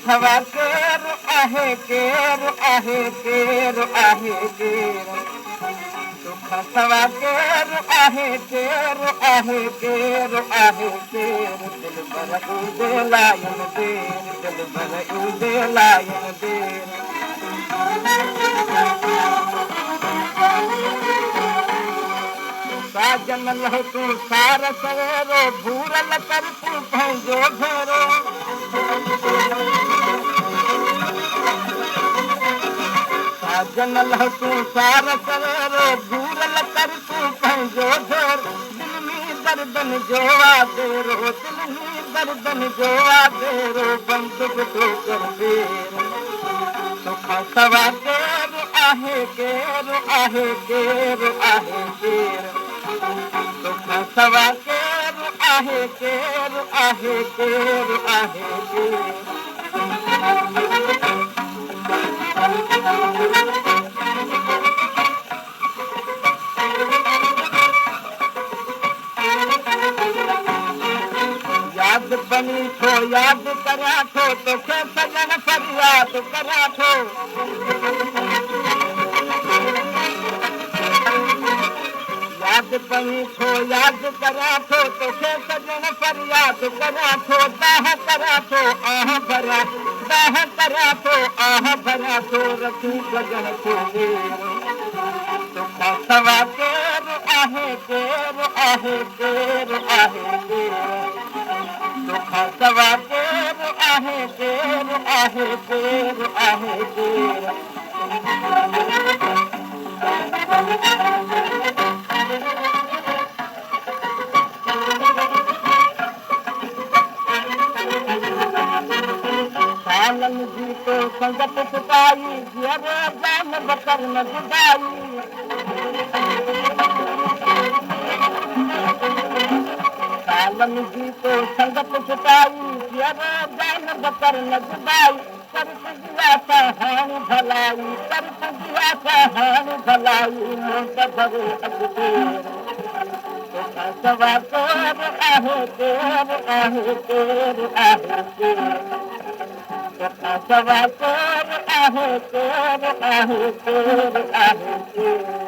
सवा केरु आहे केरु आहे केरु आहे केरु दुख सवा केरु आहे केरु आहे केरु आहे केरु दिल भर ईंदे लाइन देर दिल भर ईंदे लाइन देर साजन लह तूं सार सवेरो भूरल कर तूं पंहिंजो भेरो साजन लह तूं सार सवेरो भूरल कर तूं पंहिंजो भेरो दिल में दर्दन जो आदेरो दिल में दर्दन जो आदेरो बंदूक तो कर देर दुख सवा केरु आहे केरु आहे केरु आहे केरु दुख सवा केरु आहे केरु आहे केरु आहे केरु याद बनी थो याद करा थो तोखे सजन फरियाद करा थो याद बनी थो याद करा थो तोखे सजन फरियाद करा थो दाह करा थो आह भरा दाह करा थो आह भरा थो रखी सजन थो दुख सवा केरु आहे केरु आहे केरु आहे केरु दुख सवा केरु आहे केरु आहे केरु आहे केरु सालन जी तो संगत सुकाई जीअर जान बकर न जुदाई सालन जी तो संगत सुकाई जीअर जान बकर न जुदाई कर सजिया सा हाण भलाई कर सजिया सा हाण भलाई मुंड भरे अॻिते दुख सवा केरु आहे केरु आहे केरु आहे केरु दुख सवा केरु आहे केरु आहे केरु आहे केरु